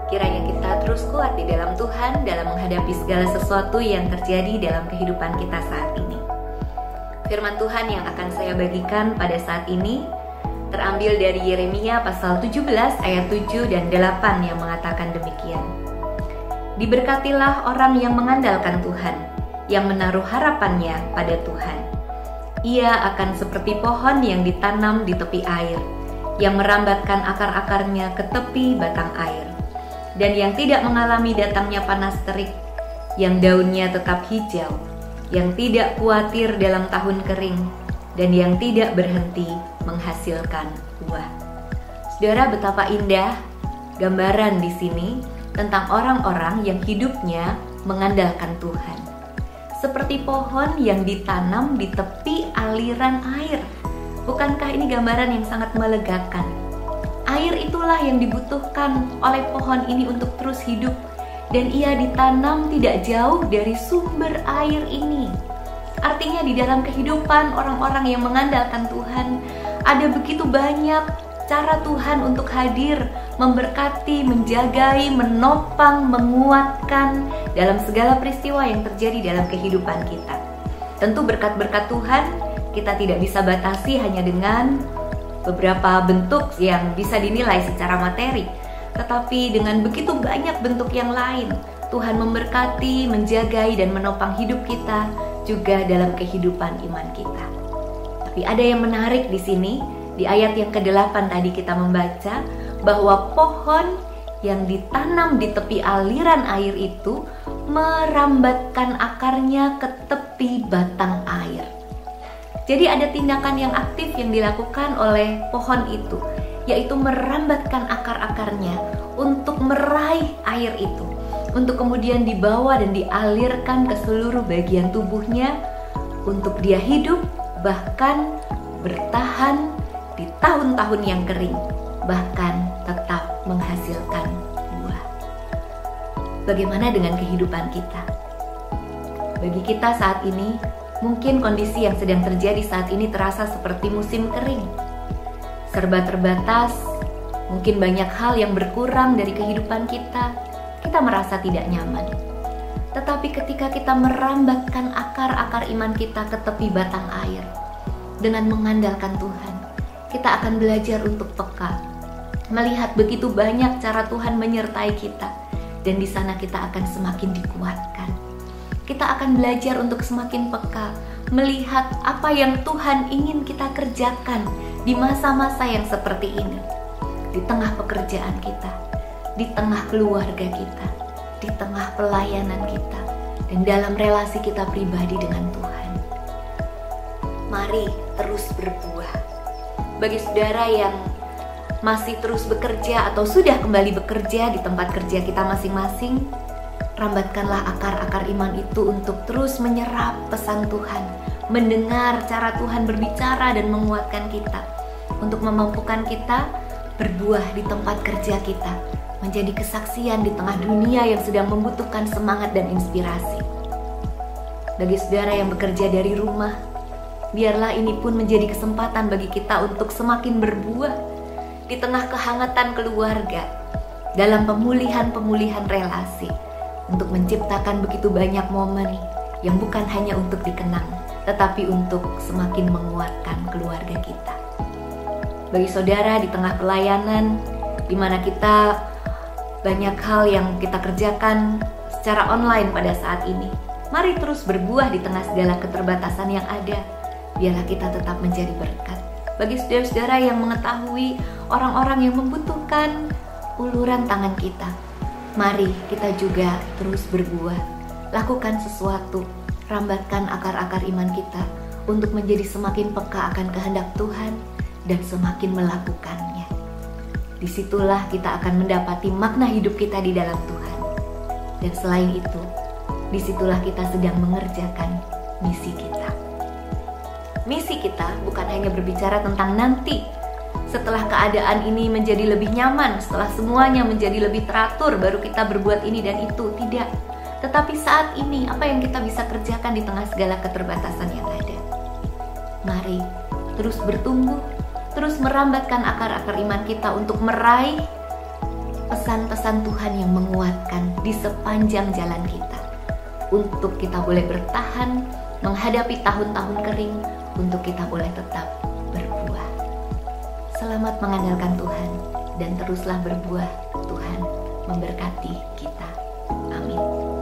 Kiranya kita terus kuat di dalam Tuhan dalam menghadapi segala sesuatu yang terjadi dalam kehidupan kita saat ini. Firman Tuhan yang akan saya bagikan pada saat ini terambil dari Yeremia pasal 17 ayat 7 dan 8 yang mengatakan demikian. Diberkatilah orang yang mengandalkan Tuhan, yang menaruh harapannya pada Tuhan. Ia akan seperti pohon yang ditanam di tepi air, yang merambatkan akar-akarnya ke tepi batang air, dan yang tidak mengalami datangnya panas terik, yang daunnya tetap hijau, yang tidak khawatir dalam tahun kering, dan yang tidak berhenti menghasilkan buah. Saudara, betapa indah gambaran di sini tentang orang-orang yang hidupnya mengandalkan Tuhan. Seperti pohon yang ditanam di tepi aliran air. Bukankah ini gambaran yang sangat melegakan? Air itulah yang dibutuhkan oleh pohon ini untuk terus hidup, dan ia ditanam tidak jauh dari sumber air ini. Artinya di dalam kehidupan orang-orang yang mengandalkan Tuhan, ada begitu banyak cara Tuhan untuk hadir, memberkati, menjagai, menopang, menguatkan dalam segala peristiwa yang terjadi dalam kehidupan kita. Tentu berkat-berkat Tuhan kita tidak bisa batasi hanya dengan beberapa bentuk yang bisa dinilai secara materi, tetapi dengan begitu banyak bentuk yang lain, Tuhan memberkati, menjagai, dan menopang hidup kita juga dalam kehidupan iman kita. Tapi ada yang menarik di sini, di ayat yang ke-8 tadi kita membaca bahwa pohon yang ditanam di tepi aliran air itu merambatkan akarnya ke tepi batang air. Jadi ada tindakan yang aktif yang dilakukan oleh pohon itu, yaitu merambatkan akar-akarnya untuk meraih air itu, untuk kemudian dibawa dan dialirkan ke seluruh bagian tubuhnya untuk dia hidup, bahkan bertahan di tahun-tahun yang kering, bahkan tetap menghasilkan buah. Bagaimana dengan kehidupan kita? Bagi kita saat ini, mungkin kondisi yang sedang terjadi saat ini terasa seperti musim kering. Serba terbatas, mungkin banyak hal yang berkurang dari kehidupan kita. Kita merasa tidak nyaman. Tetapi ketika kita merambatkan akar-akar iman kita ke tepi batang air dengan mengandalkan Tuhan, kita akan belajar untuk peka, melihat begitu banyak cara Tuhan menyertai kita, dan di sana kita akan semakin dikuatkan. Kita akan belajar untuk semakin peka, melihat apa yang Tuhan ingin kita kerjakan di masa-masa yang seperti ini, di tengah pekerjaan kita, di tengah keluarga kita, di tengah pelayanan kita, dan dalam relasi kita pribadi dengan Tuhan. Mari terus berbuah. Bagi saudara yang masih terus bekerja atau sudah kembali bekerja di tempat kerja kita masing-masing, rambatkanlah akar-akar iman itu untuk terus menyerap pesan Tuhan, mendengar cara Tuhan berbicara dan menguatkan kita, untuk memampukan kita berbuah di tempat kerja kita, menjadi kesaksian di tengah dunia yang sedang membutuhkan semangat dan inspirasi. Bagi saudara yang bekerja dari rumah, biarlah ini pun menjadi kesempatan bagi kita untuk semakin berbuah di tengah kehangatan keluarga, dalam pemulihan-pemulihan relasi, untuk menciptakan begitu banyak momen yang bukan hanya untuk dikenang, tetapi untuk semakin menguatkan keluarga kita. Bagi saudara di tengah pelayanan, di mana kita banyak hal yang kita kerjakan secara online pada saat ini, mari terus berbuah di tengah segala keterbatasan yang ada. Biarlah kita tetap menjadi berkat. Bagi saudara-saudara yang mengetahui orang-orang yang membutuhkan uluran tangan kita, mari kita juga terus berbuah. Lakukan sesuatu, rambatkan akar-akar iman kita untuk menjadi semakin peka akan kehendak Tuhan dan semakin melakukannya. Disitulah kita akan mendapati makna hidup kita di dalam Tuhan. Dan selain itu, disitulah kita sedang mengerjakan misi kita. Misi kita bukan hanya berbicara tentang nanti, setelah keadaan ini menjadi lebih nyaman, setelah semuanya menjadi lebih teratur, baru kita berbuat ini dan itu. Tidak. Tetapi saat ini, apa yang kita bisa kerjakan di tengah segala keterbatasan yang ada? Mari terus bertumbuh, terus merambatkan akar-akar iman kita untuk meraih pesan-pesan Tuhan yang menguatkan di sepanjang jalan kita, untuk kita boleh bertahan menghadapi tahun-tahun kering, untuk kita boleh tetap berbuah. Selamat mengandalkan Tuhan, dan teruslah berbuah. Tuhan memberkati kita. Amin.